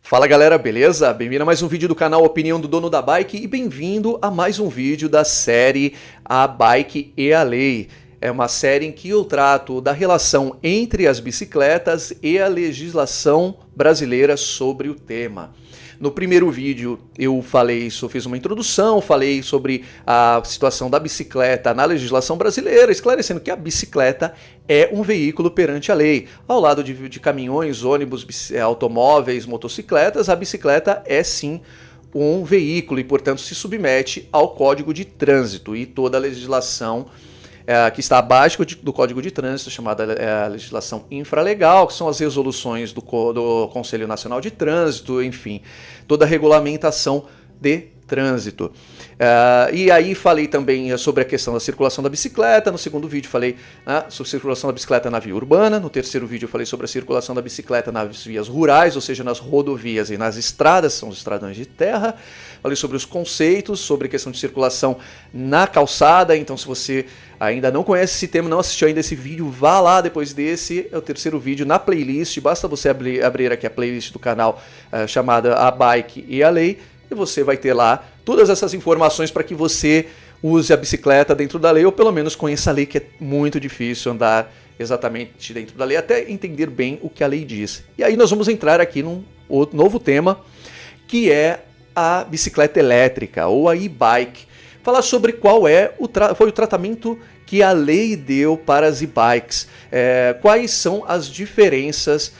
Fala galera, beleza? Bem-vindo a mais um vídeo do canal Opinião do Dono da Bike e bem-vindo a mais um vídeo da série A Bike e a Lei. É uma série em que eu trato da relação entre as bicicletas e a legislação brasileira sobre o tema. No primeiro vídeo eu fiz uma introdução, falei sobre a situação da bicicleta na legislação brasileira, esclarecendo que a bicicleta é um veículo perante a lei. Ao lado de caminhões, ônibus, automóveis, motocicletas, a bicicleta é sim um veículo e, portanto, se submete ao Código de Trânsito e toda a legislação que está abaixo do Código de Trânsito, chamada legislação infralegal, que são as resoluções do Conselho Nacional de Trânsito, enfim, toda a regulamentação de trânsito. E aí falei também sobre a questão da circulação da bicicleta. No segundo vídeo falei sobre a circulação da bicicleta na via urbana. No terceiro vídeo eu falei sobre a circulação da bicicleta nas vias rurais, ou seja, nas rodovias e nas estradas, são os estradões de terra. Falei sobre os conceitos, sobre a questão de circulação na calçada. Então, se você ainda não conhece esse tema, não assistiu ainda esse vídeo, vá lá depois desse. É o terceiro vídeo na playlist. Basta você abrir aqui a playlist do canal chamada A Bike e a Lei. E você vai ter lá todas essas informações para que você use a bicicleta dentro da lei, ou pelo menos conheça a lei, que é muito difícil andar exatamente dentro da lei, até entender bem o que a lei diz. E aí nós vamos entrar aqui num outro novo tema, que é a bicicleta elétrica, ou a e-bike. Falar sobre qual foi o tratamento que a lei deu para as e-bikes, quais são as diferenças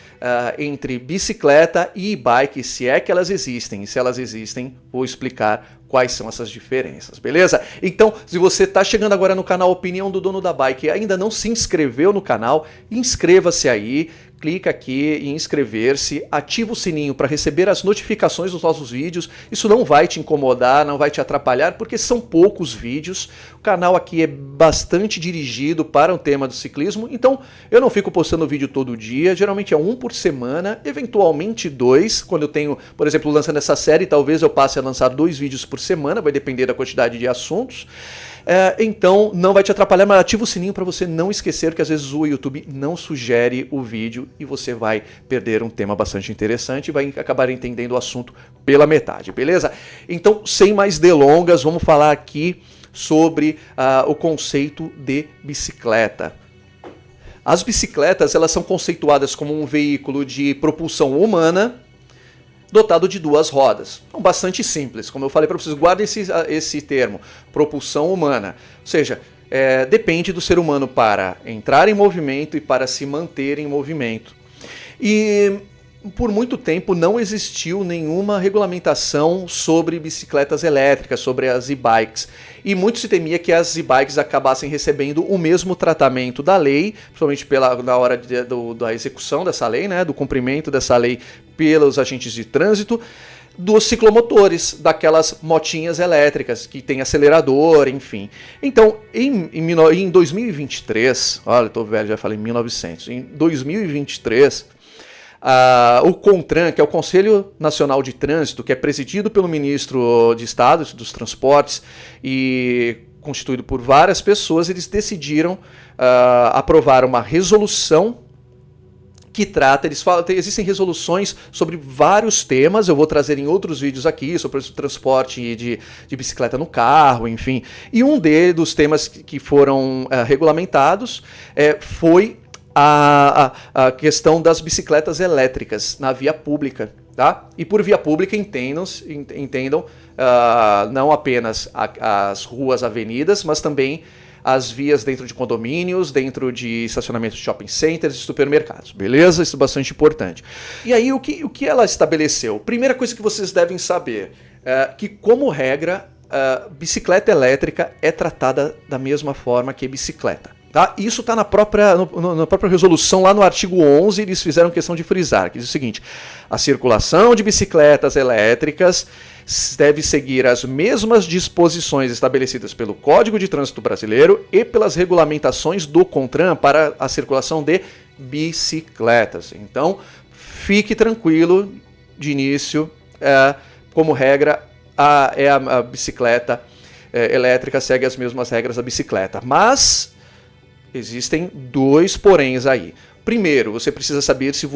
entre bicicleta e e-bike, se é que elas existem. E se elas existem, vou explicar quais são essas diferenças, beleza? Então, se você está chegando agora no canal Opinião do Dono da Bike e ainda não se inscreveu no canal, inscreva-se aí, clica aqui em inscrever-se, ativa o sininho para receber as notificações dos nossos vídeos. Isso não vai te incomodar, não vai te atrapalhar, porque são poucos vídeos. O canal aqui é bastante dirigido para o tema do ciclismo, então eu não fico postando vídeo todo dia, geralmente é um por semana, eventualmente dois. Quando eu tenho, por exemplo, lançando essa série, talvez eu passe a lançar 2 vídeos por semana, vai depender da quantidade de assuntos. Então não vai te atrapalhar, mas ativa o sininho para você não esquecer que às vezes o YouTube não sugere o vídeo e você vai perder um tema bastante interessante e vai acabar entendendo o assunto pela metade, beleza? Então, sem mais delongas, vamos falar aqui sobre o conceito de bicicleta. As bicicletas, elas são conceituadas como um veículo de propulsão humana dotado de 2 rodas. Então, bastante simples. Como eu falei para vocês, guardem esse termo, propulsão humana. Ou seja, depende do ser humano para entrar em movimento e para se manter em movimento. E por muito tempo não existiu nenhuma regulamentação sobre bicicletas elétricas, sobre as e-bikes. E muito se temia que as e-bikes acabassem recebendo o mesmo tratamento da lei, principalmente na hora da execução dessa lei, né, do cumprimento dessa lei pelos agentes de trânsito, dos ciclomotores, daquelas motinhas elétricas que tem acelerador, enfim. Então, em 2023, olha, eu tô velho, já falei em 1900, em 2023... o CONTRAN, que é o Conselho Nacional de Trânsito, que é presidido pelo ministro de Estado dos Transportes e constituído por várias pessoas, eles decidiram aprovar uma resolução que trata, existem resoluções sobre vários temas, eu vou trazer em outros vídeos aqui, sobre o transporte de bicicleta no carro, enfim. E um dos temas que foram regulamentados foi a questão das bicicletas elétricas na via pública, tá? E por via pública entendam não apenas as ruas, avenidas, mas também as vias dentro de condomínios, dentro de estacionamentos de shopping centers e supermercados, beleza? Isso é bastante importante. E aí, o que ela estabeleceu? Primeira coisa que vocês devem saber é que, como regra, bicicleta elétrica é tratada da mesma forma que bicicleta. Tá? Isso está na própria resolução, lá no artigo 11, eles fizeram questão de frisar, que diz o seguinte: a circulação de bicicletas elétricas deve seguir as mesmas disposições estabelecidas pelo Código de Trânsito Brasileiro e pelas regulamentações do CONTRAN para a circulação de bicicletas. Então, fique tranquilo, de início, como regra, a bicicleta elétrica segue as mesmas regras da bicicleta, mas existem 2 poréns aí. primeiro, você precisa saber se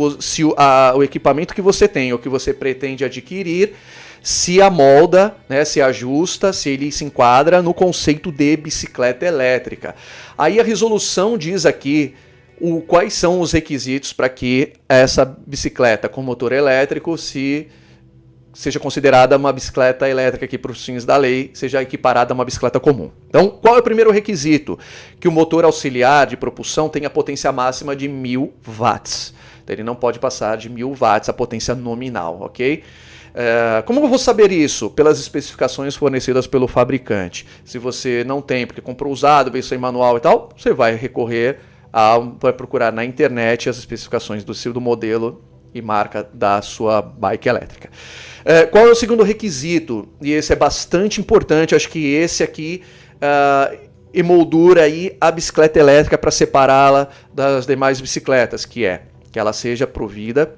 o equipamento que você tem ou que você pretende adquirir se amolda, né, se ajusta, se ele se enquadra no conceito de bicicleta elétrica. Aí a resolução diz aqui quais são os requisitos para que essa bicicleta com motor elétrico seja considerada uma bicicleta elétrica que, para os fins da lei, seja equiparada a uma bicicleta comum. Então, qual é o primeiro requisito? Que o motor auxiliar de propulsão tenha potência máxima de 1000 watts. Então, ele não pode passar de 1000 watts a potência nominal, ok? Como eu vou saber isso? Pelas especificações fornecidas pelo fabricante. Se você não tem, porque comprou usado, veio sem manual e tal, você vai recorrer vai procurar na internet as especificações do modelo e marca da sua bike elétrica. Qual é o segundo requisito? E esse é bastante importante, acho que esse aqui emoldura aí a bicicleta elétrica para separá-la das demais bicicletas, que ela seja provida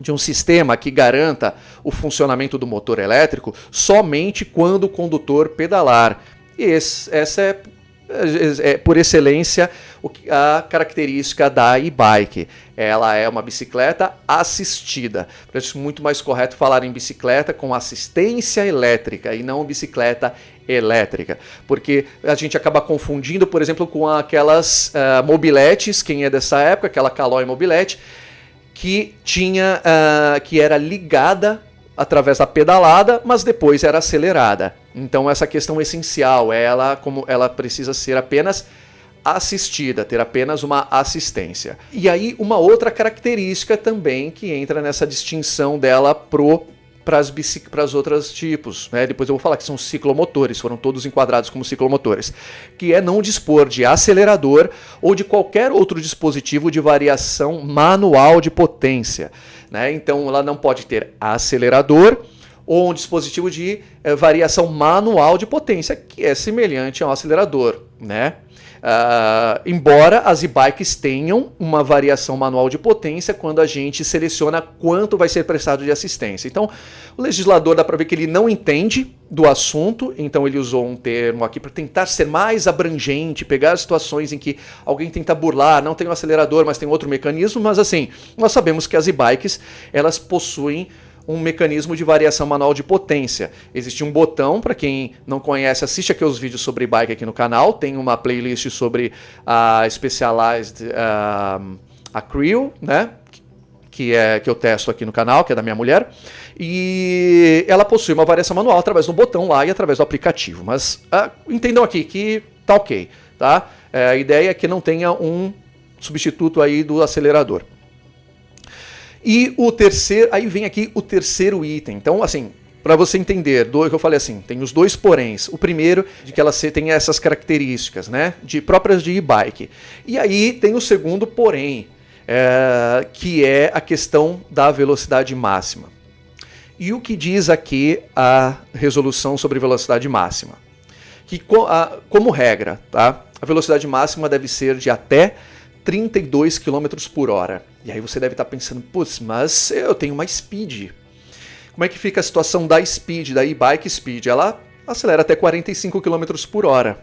de um sistema que garanta o funcionamento do motor elétrico somente quando o condutor pedalar. E essa é por excelência a característica da e-bike. Ela é uma bicicleta assistida. Por isso é muito mais correto falar em bicicleta com assistência elétrica e não bicicleta elétrica, porque a gente acaba confundindo, por exemplo, com aquelas mobiletes, quem é dessa época, aquela Caloi mobilete, que era ligada através da pedalada, mas depois era acelerada. Então essa questão essencial, como ela precisa ser apenas assistida, ter apenas uma assistência. E aí uma outra característica também que entra nessa distinção dela para os outros tipos, né? Depois eu vou falar que são ciclomotores, foram todos enquadrados como ciclomotores, que é não dispor de acelerador ou de qualquer outro dispositivo de variação manual de potência, né? Então ela não pode ter acelerador ou um dispositivo de variação manual de potência, que é semelhante a um acelerador, né? Embora as e-bikes tenham uma variação manual de potência quando a gente seleciona quanto vai ser prestado de assistência. Então, o legislador dá para ver que ele não entende do assunto, então ele usou um termo aqui para tentar ser mais abrangente, pegar situações em que alguém tenta burlar, não tem um acelerador, mas tem outro mecanismo, mas assim, nós sabemos que as e-bikes, elas possuem um mecanismo de variação manual de potência. Existe um botão, para quem não conhece, assiste aqui os vídeos sobre bike aqui no canal, tem uma playlist sobre a Specialized Acryl, né? Que eu testo aqui no canal, que é da minha mulher, e ela possui uma variação manual através do botão lá e através do aplicativo, mas entendam aqui que tá ok, tá? A ideia é que não tenha um substituto aí do acelerador. E aí vem aqui o terceiro item. Então, assim, para você entender, que eu falei assim, tem os dois poréns. O primeiro, de que ela tem essas características, né, próprias de e-bike. E aí tem o segundo porém, que é a questão da velocidade máxima. E o que diz aqui a resolução sobre velocidade máxima? Que como regra, tá, a velocidade máxima deve ser de até 32 km por hora. E aí você deve estar pensando, putz, mas eu tenho uma Speed. Como é que fica a situação da Speed, da e-bike Speed? Ela acelera até 45 km por hora.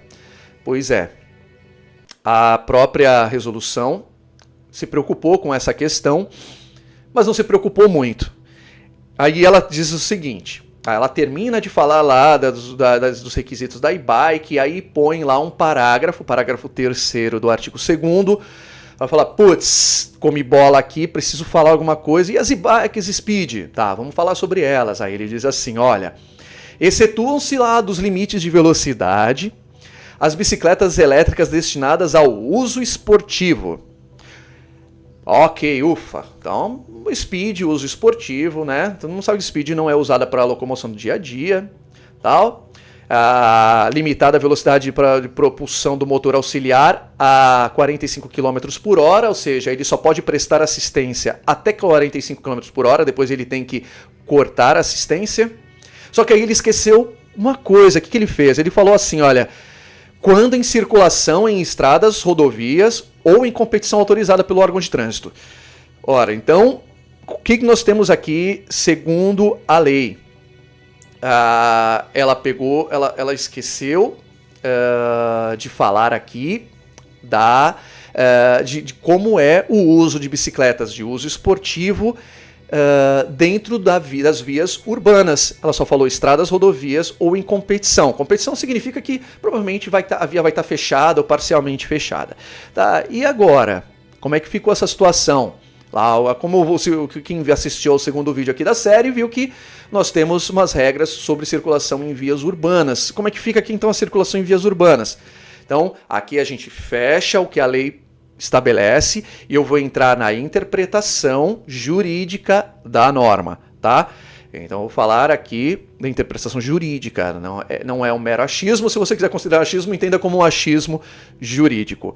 Pois é, a própria resolução se preocupou com essa questão, mas não se preocupou muito. Aí ela diz o seguinte, ela termina de falar lá dos requisitos da e-bike, e aí põe lá um parágrafo 3º do artigo 2º, vai falar, putz, come bola aqui, preciso falar alguma coisa. E as e-bikes Speed? Tá, vamos falar sobre elas. Aí ele diz assim, olha, excetuam-se lá dos limites de velocidade as bicicletas elétricas destinadas ao uso esportivo. Ok, ufa. Então, Speed, uso esportivo, né? Todo mundo sabe que Speed não é usada para locomoção do dia a dia, tal. Limitada a velocidade de propulsão do motor auxiliar a 45 km por hora, ou seja, ele só pode prestar assistência até 45 km por hora, depois ele tem que cortar a assistência. Só que aí ele esqueceu uma coisa, o que ele fez? Ele falou assim, olha, quando em circulação em estradas, rodovias ou em competição autorizada pelo órgão de trânsito. Ora, então, o que nós temos aqui segundo a lei? Ela esqueceu de falar aqui de como é o uso de bicicletas de uso esportivo dentro das vias urbanas. Ela só falou estradas, rodovias ou em competição. Competição significa que provavelmente a via vai estar fechada ou parcialmente fechada. Tá? E agora, como é que ficou essa situação? Lá, como quem assistiu ao segundo vídeo aqui da série viu que nós temos umas regras sobre circulação em vias urbanas. Como é que fica aqui então a circulação em vias urbanas? Então, aqui a gente fecha o que a lei estabelece e eu vou entrar na interpretação jurídica da norma, tá? Então, eu vou falar aqui da interpretação jurídica, não é um mero achismo. Se você quiser considerar achismo, entenda como um achismo jurídico.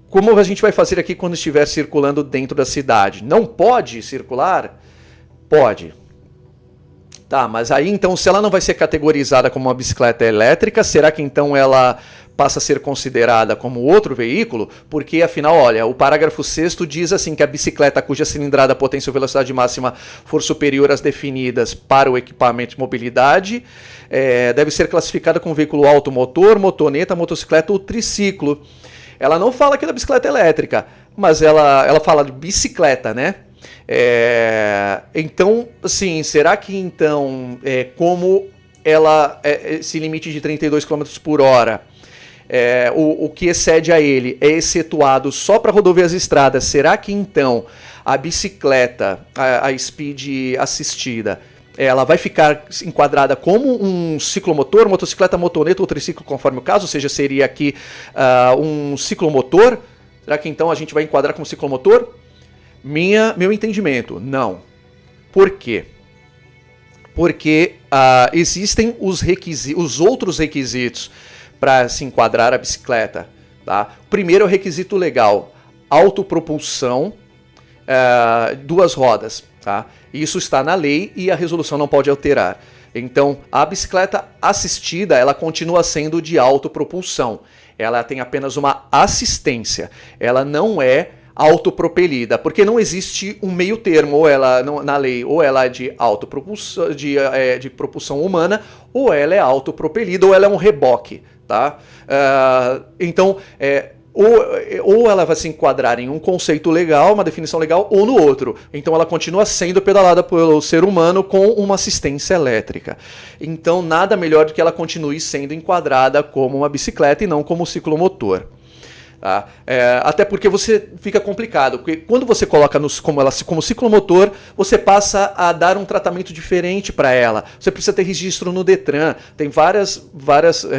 Como a gente vai fazer aqui quando estiver circulando dentro da cidade? Não pode circular? Pode. Tá, mas aí então, se ela não vai ser categorizada como uma bicicleta elétrica, será que então ela passa a ser considerada como outro veículo? Porque afinal, olha, o parágrafo 6º diz assim que a bicicleta cuja cilindrada, potência ou velocidade máxima for superior às definidas para o equipamento de mobilidade deve ser classificada como veículo automotor, motoneta, motocicleta ou triciclo. Ela não fala aqui da bicicleta elétrica, mas ela fala de bicicleta, né? Então, assim, será que então, como ela, esse limite de 32 km por hora, o que excede a ele é excetuado só para rodovias e estradas, será que então a bicicleta, a speed assistida, ela vai ficar enquadrada como um ciclomotor, motocicleta, motoneta ou triciclo, conforme o caso? Ou seja, seria aqui um ciclomotor? Será que então a gente vai enquadrar como ciclomotor? Meu entendimento, não. Por quê? Porque existem os outros requisitos para se enquadrar a bicicleta. Tá? O primeiro é o requisito legal, autopropulsão, 2 rodas. Tá? Isso está na lei e a resolução não pode alterar. Então, a bicicleta assistida, ela continua sendo de autopropulsão. Ela tem apenas uma assistência. Ela não é autopropelida, porque não existe um meio termo, ou ela na lei, ou ela é de autopropulsão, de propulsão humana, ou ela é autopropelida, ou ela é um reboque. Tá? Então, ou ela vai se enquadrar em um conceito legal, uma definição legal, ou no outro. Então ela continua sendo pedalada pelo ser humano com uma assistência elétrica. Então nada melhor do que ela continue sendo enquadrada como uma bicicleta e não como ciclomotor. Tá? Até porque você fica complicado, porque quando você coloca como ciclomotor, você passa a dar um tratamento diferente para ela. Você precisa ter registro no Detran, tem várias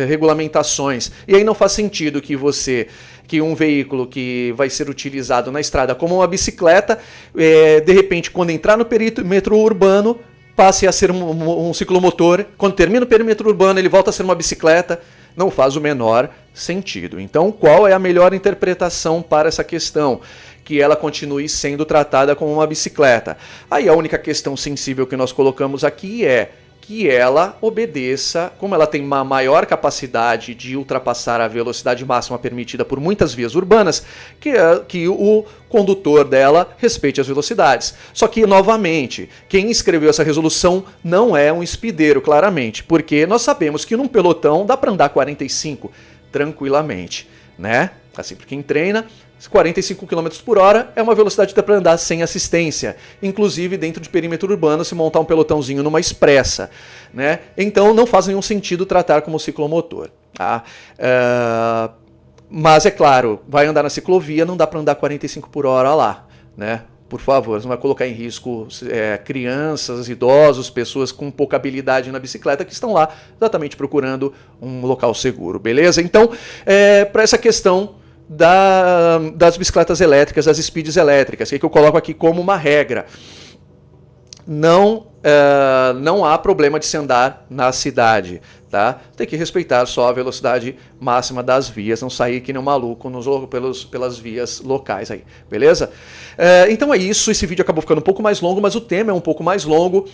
regulamentações, e aí não faz sentido que um veículo que vai ser utilizado na estrada como uma bicicleta, de repente, quando entrar no perímetro urbano, passe a ser um ciclomotor. Quando termina o perímetro urbano, ele volta a ser uma bicicleta. Não faz o menor sentido. Então, qual é a melhor interpretação para essa questão? Que ela continue sendo tratada como uma bicicleta. Aí a única questão sensível que nós colocamos aqui é que ela obedeça, como ela tem uma maior capacidade de ultrapassar a velocidade máxima permitida por muitas vias urbanas, que o condutor dela respeite as velocidades. Só que, novamente, quem escreveu essa resolução não é um espideiro, claramente, porque nós sabemos que num pelotão dá para andar 45 tranquilamente, né? Assim, para quem treina, 45 km por hora é uma velocidade para andar sem assistência, inclusive dentro de perímetro urbano, se montar um pelotãozinho numa expressa, né? Então não faz nenhum sentido tratar como ciclomotor. Tá? Mas é claro, vai andar na ciclovia, não dá para andar 45 por hora lá, né? Por favor, não vai colocar em risco crianças, idosos, pessoas com pouca habilidade na bicicleta que estão lá exatamente procurando um local seguro, beleza? Então, para essa questão das bicicletas elétricas, das speeds elétricas, que eu coloco aqui como uma regra. Não há problema de se andar na cidade, tá? Tem que respeitar só a velocidade máxima das vias, não sair que nem um maluco pelas vias locais aí, beleza? Então é isso, esse vídeo acabou ficando um pouco mais longo, mas o tema é um pouco mais longo.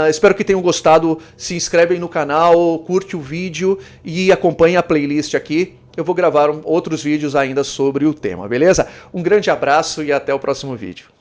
Espero que tenham gostado, se inscreve aí no canal, curte o vídeo e acompanhe a playlist aqui. Eu vou gravar outros vídeos ainda sobre o tema, beleza? Um grande abraço e até o próximo vídeo.